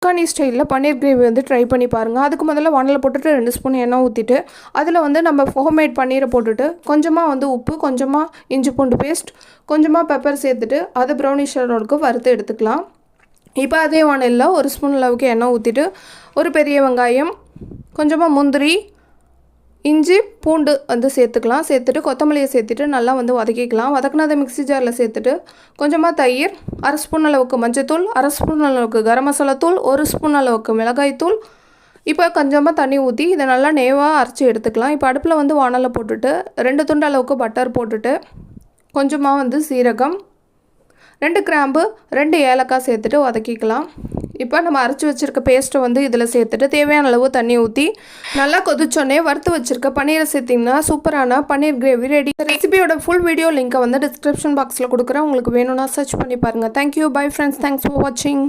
அஃப்கானி ஸ்டைலில் பன்னீர் கிரேவி வந்து ட்ரை பண்ணி பாருங்கள். அதுக்கு முதல்ல வானலில் போட்டுட்டு 2 ஸ்பூன் எண்ணெய் ஊற்றிட்டு அதில் வந்து நம்ம ஹோம்மேட் பன்னீரை போட்டுட்டு கொஞ்சமாக வந்து உப்பு, கொஞ்சமாக இஞ்சி பூண்டு பேஸ்ட், கொஞ்சமாக பெப்பர் சேர்த்துட்டு அதை ப்ரௌனிஷ் அளவுக்கு வறுத்து எடுத்துக்கலாம். இப்போ அதே வானலில் 1 ஸ்பூன் அளவுக்கு எண்ணெய் ஊற்றிட்டு ஒரு பெரிய வெங்காயம், கொஞ்சமாக முந்திரி, இஞ்சி பூண்டு வந்து சேர்த்துக்கலாம். சேர்த்துட்டு கொத்தமல்லியை சேர்த்துட்டு நல்லா வந்து வதக்கிக்கலாம். வதக்கினதை மிக்ஸி ஜாரில் சேர்த்துட்டு கொஞ்சமாக தயிர், 1/2 ஸ்பூன் அளவுக்கு மஞ்சத்தூள், 1/2 ஸ்பூன் அளவுக்கு கரம் மசாலா தூள், 1 ஸ்பூன் அளவுக்கு மிளகாய்த்தூள், இப்போ கொஞ்சமாக தண்ணி ஊற்றி இதை நல்லா நேவாக அரைச்சி எடுத்துக்கலாம். இப்போ அடுப்பில் வந்து வானலில் போட்டுட்டு 2 துண்டு அளவுக்கு பட்டர் போட்டுட்டு கொஞ்சமாக வந்து சீரகம், 2 கிராம்பு, 2 ஏலக்காய் சேர்த்துட்டு வதக்கிக்கலாம். இப்போ நம்ம அரைச்சி வச்சுருக்க பேஸ்ட்டை வந்து இதில் சேர்த்துட்டு தேவையான அளவு தண்ணி ஊற்றி நல்லா கொதிச்சோடனே வறுத்து வச்சுருக்க பன்னீரை சேர்த்திங்கன்னா சூப்பரான பன்னீர் கிரேவி ரெடி. ரெசிபியோட ஃபுல் வீடியோ லிங்க்கை வந்து டிஸ்கிரிப்ஷன் பாக்ஸில் கொடுக்குறேன். உங்களுக்கு வேணும்னா சர்ச் பண்ணி பாருங்கள். Thank you, bye friends, thanks for வாட்சிங்.